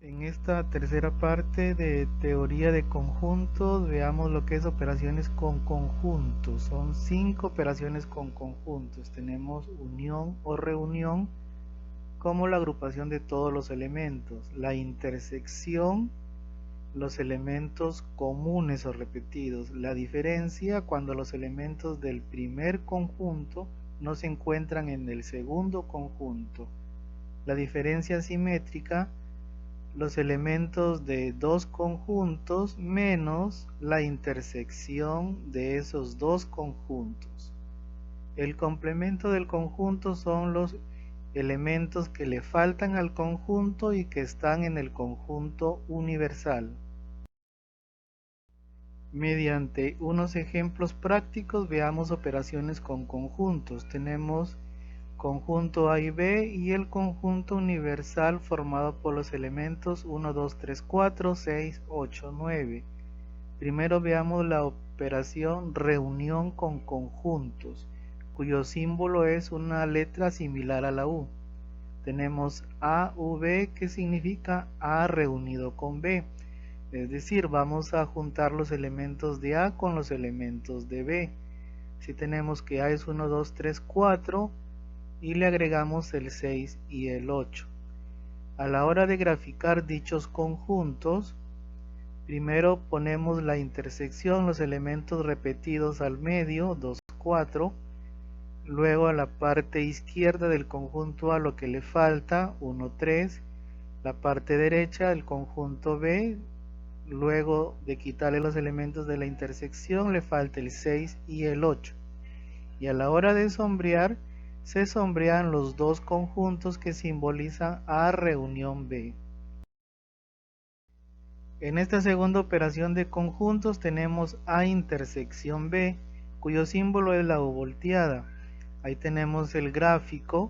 En esta tercera parte de teoría de conjuntos, veamos lo que es operaciones con conjuntos. Son 5 operaciones con conjuntos. Tenemos unión o reunión como la agrupación de todos los elementos, la intersección, los elementos comunes o repetidos, la diferencia cuando los elementos del primer conjunto no se encuentran en el segundo conjunto, la diferencia simétrica, los elementos de dos conjuntos menos la intersección de esos dos conjuntos. El complemento del conjunto son los elementos que le faltan al conjunto y que están en el conjunto universal. Mediante unos ejemplos prácticos veamos operaciones con conjuntos. Tenemos conjunto A y B y el conjunto universal formado por los elementos 1, 2, 3, 4, 6, 8, 9. Primero veamos la operación reunión con conjuntos, cuyo símbolo es una letra similar a la U. Tenemos AV, que significa A reunido con B, es decir, vamos a juntar los elementos de A con los elementos de B. Si tenemos que A es 1, 2, 3, 4 y le agregamos el 6 y el 8. A la hora de graficar dichos conjuntos, primero ponemos la intersección, los elementos repetidos al medio, 2, 4, luego a la parte izquierda del conjunto A lo que le falta, 1, 3, la parte derecha del conjunto B, luego de quitarle los elementos de la intersección le falta el 6 y el 8, y a la hora de sombrear se sombrean los dos conjuntos que simbolizan A reunión B. En esta segunda operación de conjuntos tenemos A intersección B, cuyo símbolo es la U volteada. Ahí tenemos el gráfico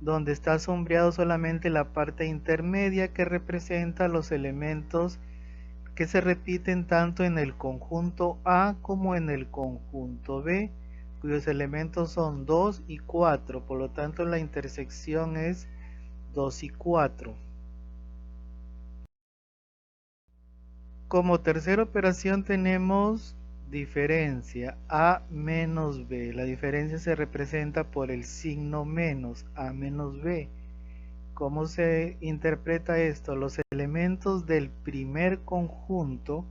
donde está sombreado solamente la parte intermedia que representa los elementos que se repiten tanto en el conjunto A como en el conjunto B, cuyos elementos son 2 y 4, por lo tanto la intersección es 2 y 4. Como tercera operación tenemos diferencia A menos B. La diferencia se representa por el signo menos, A menos B. ¿Cómo se interpreta esto? Los elementos del primer conjunto,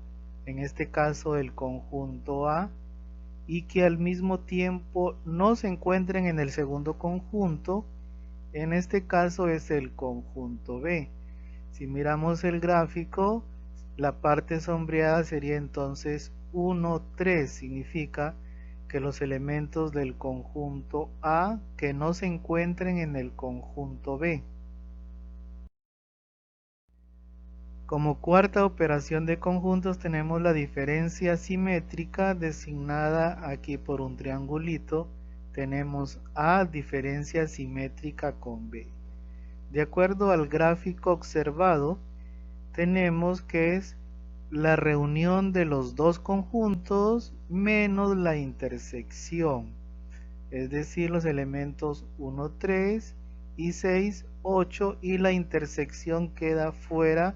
en este caso el conjunto A, y que al mismo tiempo no se encuentren en el segundo conjunto, en este caso es el conjunto B. Si miramos el gráfico, la parte sombreada sería entonces 1, 3, significa que los elementos del conjunto A que no se encuentren en el conjunto B. Como cuarta operación de conjuntos tenemos la diferencia simétrica designada aquí por un triangulito. Tenemos A diferencia simétrica con B. De acuerdo al gráfico observado, tenemos que es la reunión de los dos conjuntos menos la intersección, es decir, los elementos 1, 3 y 6, 8, y la intersección queda fuera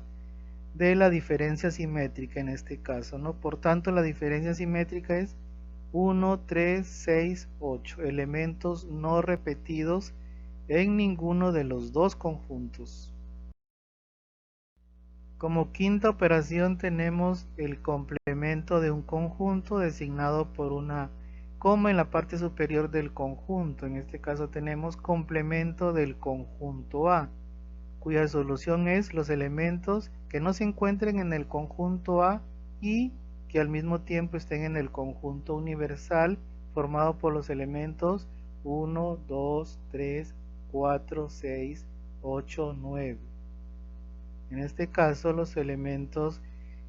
de la diferencia simétrica en este caso, ¿no? Por tanto, la diferencia simétrica es 1, 3, 6, 8, elementos no repetidos en ninguno de los dos conjuntos. Como quinta operación tenemos el complemento de un conjunto designado por una coma en la parte superior del conjunto. En este caso tenemos complemento del conjunto A, cuya solución es los elementos que no se encuentren en el conjunto A y que al mismo tiempo estén en el conjunto universal formado por los elementos 1, 2, 3, 4, 6, 8, 9. En este caso los elementos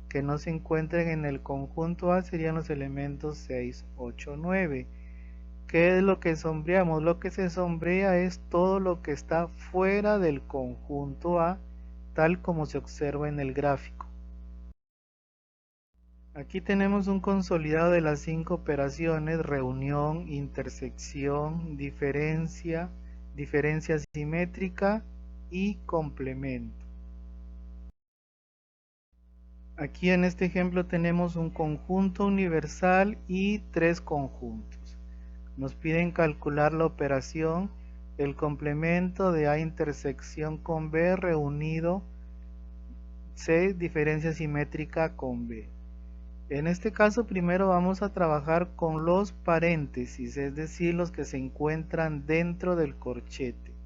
que no se encuentren en el conjunto A serían los elementos 6, 8, 9. ¿Qué es lo que sombreamos? Lo que se sombrea es todo lo que está fuera del conjunto A, tal como se observa en el gráfico. Aquí tenemos un consolidado de las 5 operaciones: reunión, intersección, diferencia, diferencia simétrica y complemento. Aquí en este ejemplo tenemos un conjunto universal y tres conjuntos. Nos piden calcular la operación, el complemento de A intersección con B reunido C diferencia simétrica con B. En este caso primero vamos a trabajar con los paréntesis, es decir, los que se encuentran dentro del corchete.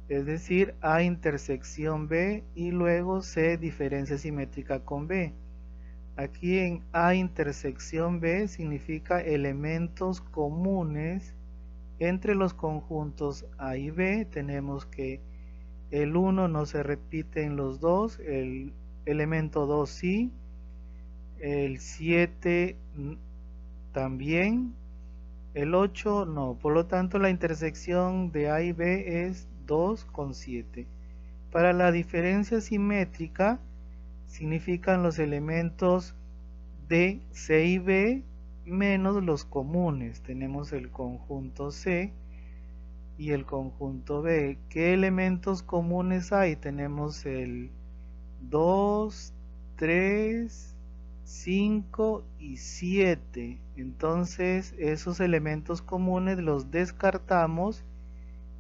Es decir, A intersección B y luego C diferencia simétrica con B. Aquí en A intersección B significa elementos comunes entre los conjuntos A y B. Tenemos que el 1 no se repite en los dos, el elemento 2 sí, el 7 también, el 8 no. Por lo tanto, la intersección de A y B es 2 con 7. Para la diferencia simétrica significan los elementos de C y B menos los comunes. Tenemos el conjunto C y el conjunto B. ¿Qué elementos comunes hay? Tenemos el 2, 3, 5 y 7. Entonces esos elementos comunes los descartamos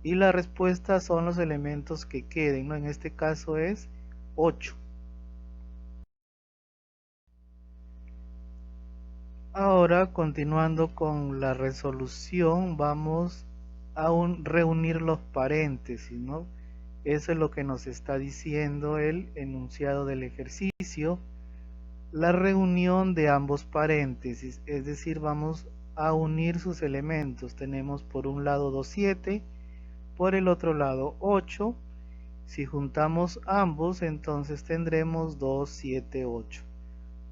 y la respuesta son los elementos que queden, ¿no? En este caso es 8. Ahora, continuando con la resolución, vamos a reunir los paréntesis, ¿no? Eso es lo que nos está diciendo el enunciado del ejercicio. La reunión de ambos paréntesis, es decir, vamos a unir sus elementos. Tenemos por un lado 2, 7, por el otro lado 8. Si juntamos ambos, entonces tendremos 2, 7, 8.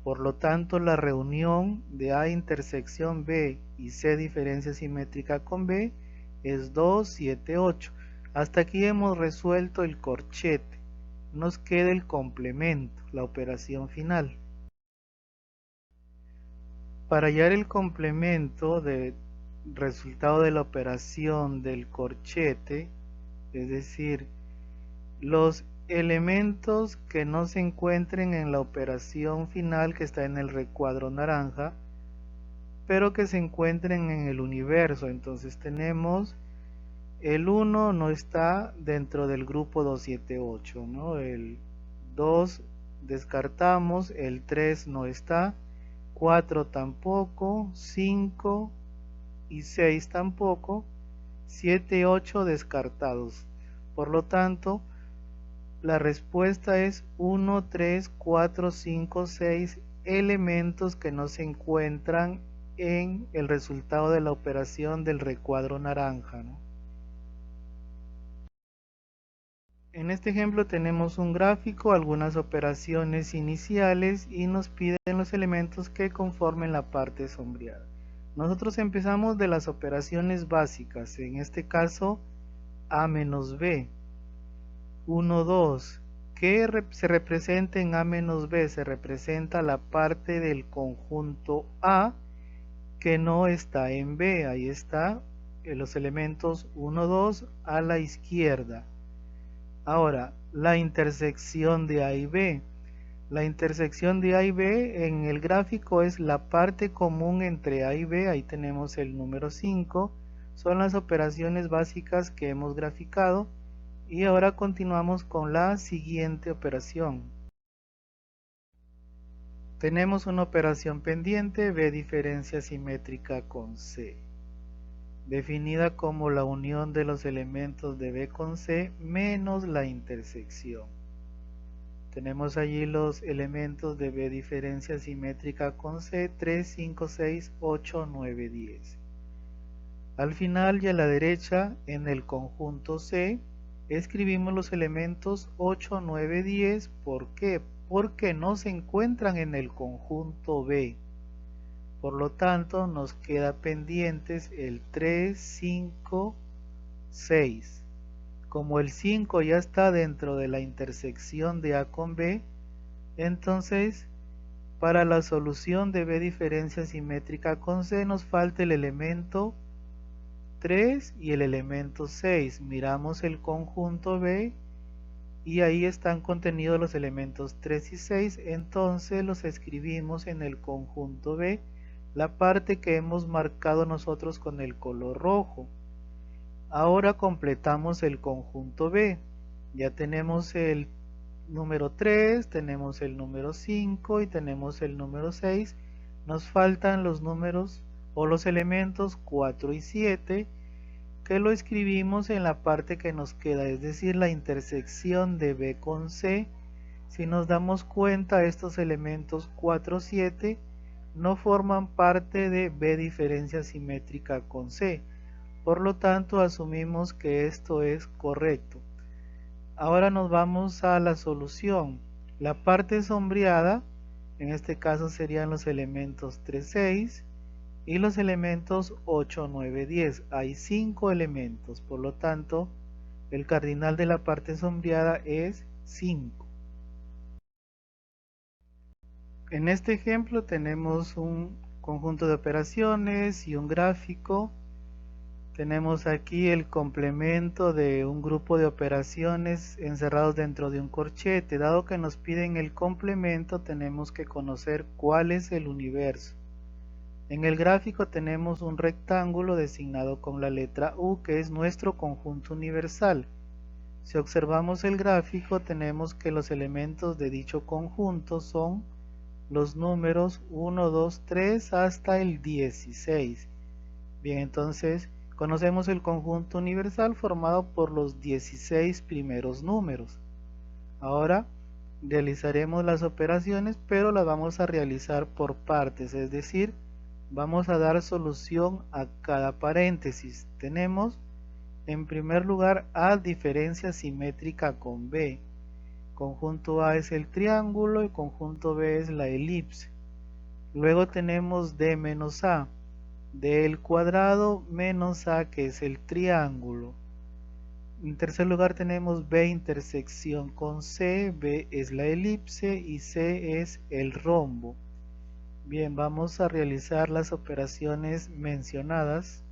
Por lo tanto, la reunión de A intersección B y C diferencia simétrica con B es 2, 7, 8. Hasta aquí hemos resuelto el corchete. Nos queda el complemento, la operación final. Para hallar el complemento del resultado de la operación del corchete, es decir, los elementos que no se encuentren en la operación final que está en el recuadro naranja, pero que se encuentren en el universo. Entonces tenemos el 1 no está dentro del grupo 2, 7, 8, ¿no? El 2 descartamos, el 3 no está, 4 tampoco, 5 y 6 tampoco, 7 y 8 descartados. Por lo tanto, la respuesta es 1, 3, 4, 5, 6 elementos que no se encuentran en el resultado de la operación del recuadro naranja, ¿no? En este ejemplo tenemos un gráfico, algunas operaciones iniciales y nos piden los elementos que conformen la parte sombreada. Nosotros empezamos de las operaciones básicas, en este caso A menos B. 1, 2. ¿Qué se representa en A menos B? Se representa la parte del conjunto A que no está en B. Ahí está los elementos 1, 2 a la izquierda. Ahora, la intersección de A y B. La intersección de A y B en el gráfico es la parte común entre A y B. Ahí tenemos el número 5. Son las operaciones básicas que hemos graficado. Y ahora continuamos con la siguiente operación. Tenemos una operación pendiente, B diferencia simétrica con C, definida como la unión de los elementos de B con C menos la intersección. Tenemos allí los elementos de B diferencia simétrica con C, 3, 5, 6, 8, 9, 10. Al final y a la derecha, en el conjunto C, escribimos los elementos 8, 9, 10. ¿Por qué? Porque no se encuentran en el conjunto B. Por lo tanto, nos queda pendientes el 3, 5, 6. Como el 5 ya está dentro de la intersección de A con B, entonces para la solución de B diferencia simétrica con C nos falta el elemento 3 y el elemento 6. Miramos el conjunto B y ahí están contenidos los elementos 3 y 6, entonces los escribimos en el conjunto B, la parte que hemos marcado nosotros con el color rojo. Ahora completamos el conjunto B, ya tenemos el número 3, tenemos el número 5 y tenemos el número 6, nos faltan los números o los elementos 4 y 7, que lo escribimos en la parte que nos queda, es decir, la intersección de B con C. Si nos damos cuenta, estos elementos 4 y 7 no forman parte de B diferencia simétrica con C, por lo tanto asumimos que esto es correcto. Ahora nos vamos a la solución. La parte sombreada, en este caso serían los elementos 3, 6, y los elementos 8, 9, 10. Hay 5 elementos, por lo tanto, el cardinal de la parte sombreada es 5. En este ejemplo tenemos un conjunto de operaciones y un gráfico. Tenemos aquí el complemento de un grupo de operaciones encerrados dentro de un corchete. Dado que nos piden el complemento, tenemos que conocer cuál es el universo. En el gráfico tenemos un rectángulo designado con la letra U, que es nuestro conjunto universal. Si observamos el gráfico, tenemos que los elementos de dicho conjunto son los números 1, 2, 3 hasta el 16. Bien, entonces conocemos el conjunto universal formado por los 16 primeros números. Ahora realizaremos las operaciones, pero las vamos a realizar por partes, es decir, vamos a dar solución a cada paréntesis. Tenemos en primer lugar A diferencia simétrica con B. Conjunto A es el triángulo y conjunto B es la elipse. Luego tenemos D menos A. D el cuadrado menos A, que es el triángulo. En tercer lugar tenemos B intersección con C. B es la elipse y C es el rombo. Bien, vamos a realizar las operaciones mencionadas.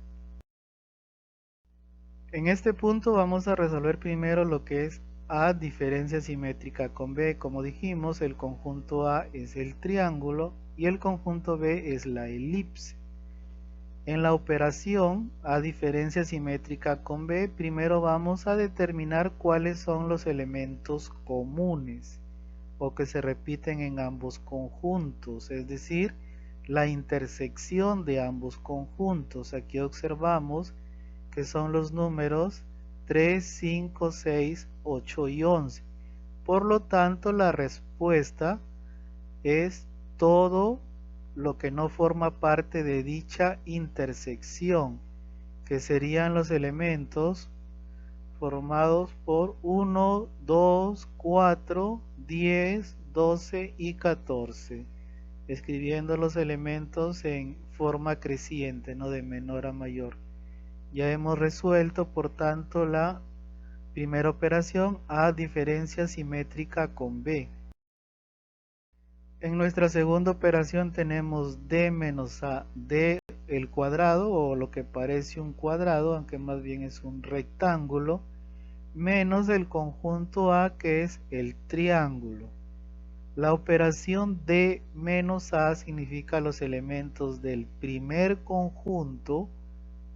En este punto vamos a resolver primero lo que es A diferencia simétrica con B. Como dijimos, el conjunto A es el triángulo y el conjunto B es la elipse. En la operación A diferencia simétrica con B, primero vamos a determinar cuáles son los elementos comunes o que se repiten en ambos conjuntos, es decir, la intersección de ambos conjuntos. Aquí observamos que son los números 3, 5, 6, 8 y 11. Por lo tanto, la respuesta es todo lo que no forma parte de dicha intersección, que serían los elementos formados por 1, 2, 4, 10, 12 y 14, escribiendo los elementos en forma creciente, no de menor a mayor. Ya hemos resuelto, por tanto, la primera operación A diferencia simétrica con B. En nuestra segunda operación tenemos D menos A, D el cuadrado o lo que parece un cuadrado, aunque más bien es un rectángulo, menos el conjunto A, que es el triángulo. La operación D menos A significa los elementos del primer conjunto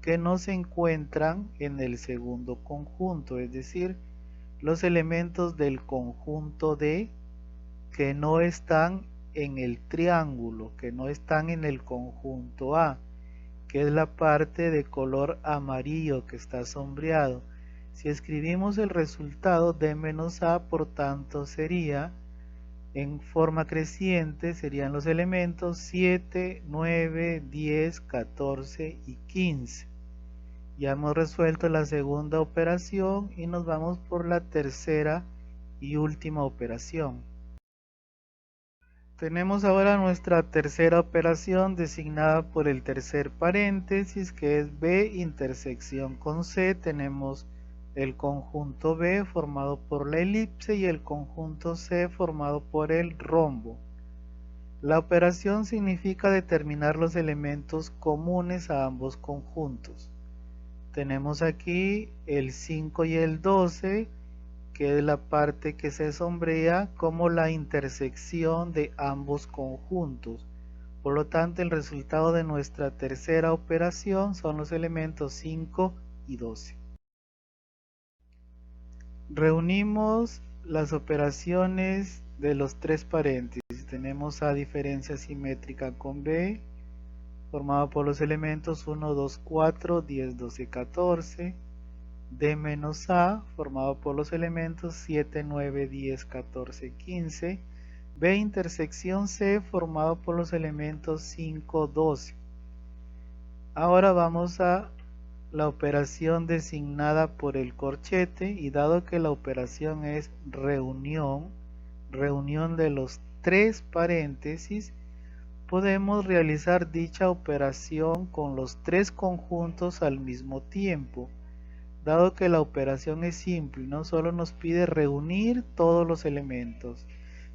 que no se encuentran en el segundo conjunto, es decir, los elementos del conjunto D que no están en el triángulo, que no están en el conjunto A, que es la parte de color amarillo que está sombreado. Si escribimos el resultado D menos A, por tanto sería en forma creciente, serían los elementos 7, 9, 10, 14 y 15. Ya hemos resuelto la segunda operación y nos vamos por la tercera y última operación. Tenemos ahora nuestra tercera operación designada por el tercer paréntesis, que es B intersección con C. Tenemos el conjunto B formado por la elipse y el conjunto C formado por el rombo. La operación significa determinar los elementos comunes a ambos conjuntos. Tenemos aquí el 5 y el 12, que es la parte que se sombrea, como la intersección de ambos conjuntos. Por lo tanto, el resultado de nuestra tercera operación son los elementos 5 y 12. Reunimos las operaciones de los tres paréntesis. Tenemos A diferencia simétrica con B, formado por los elementos 1, 2, 4, 10, 12, 14. D menos A, formado por los elementos 7, 9, 10, 14, 15. B intersección C, formado por los elementos 5, 12. Ahora vamos a la operación designada por el corchete, y dado que la operación es reunión de los tres paréntesis, podemos realizar dicha operación con los tres conjuntos al mismo tiempo. Dado que la operación es simple, no solo nos pide reunir todos los elementos.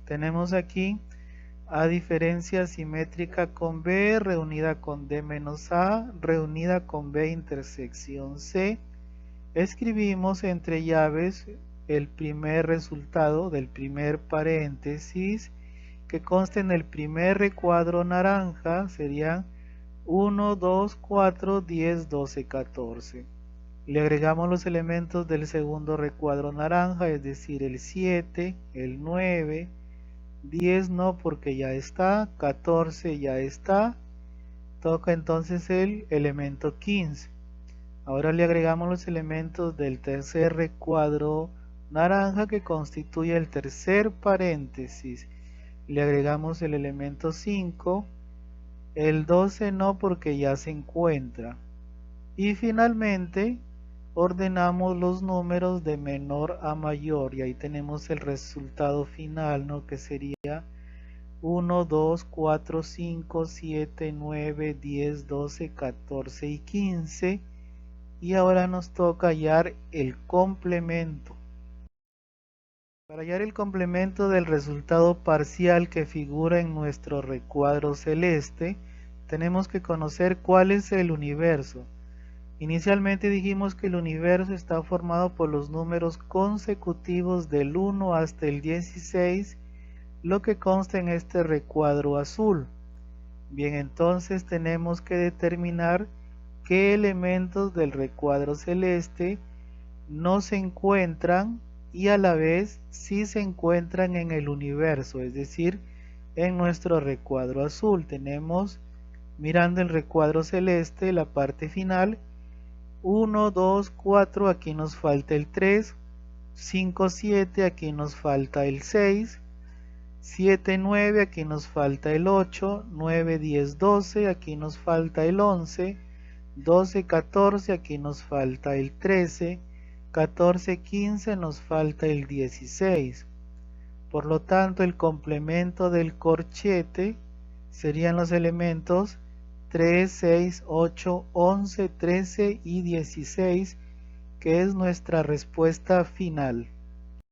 Tenemos aquí A diferencia simétrica con B, reunida con D menos A, reunida con B intersección C. Escribimos entre llaves el primer resultado del primer paréntesis, que consta en el primer recuadro naranja, serían 1, 2, 4, 10, 12, 14. Le agregamos los elementos del segundo recuadro naranja, es decir, el 7, el 9, 10 no porque ya está, 14 ya está, toca entonces el elemento 15. Ahora le agregamos los elementos del tercer recuadro naranja, que constituye el tercer paréntesis. Le agregamos el elemento 5, el 12 no porque ya se encuentra. Y finalmente ordenamos los números de menor a mayor, y ahí tenemos el resultado final, ¿no? Que sería 1, 2, 4, 5, 7, 9, 10, 12, 14 y 15. Y ahora nos toca hallar el complemento. Para hallar el complemento del resultado parcial que figura en nuestro recuadro celeste, tenemos que conocer cuál es el universo. Inicialmente dijimos que el universo está formado por los números consecutivos del 1 hasta el 16, lo que consta en este recuadro azul. Bien, entonces tenemos que determinar qué elementos del recuadro celeste no se encuentran y a la vez sí se encuentran en el universo, es decir, en nuestro recuadro azul. Tenemos, mirando el recuadro celeste, la parte final, 1, 2, 4, aquí nos falta el 3, 5, 7, aquí nos falta el 6, 7, 9, aquí nos falta el 8, 9, 10, 12, aquí nos falta el 11, 12, 14, aquí nos falta el 13, 14, 15, nos falta el 16. Por lo tanto, el complemento del corchete serían los elementos 3, 6, 8, 11, 13 y 16, que es nuestra respuesta final.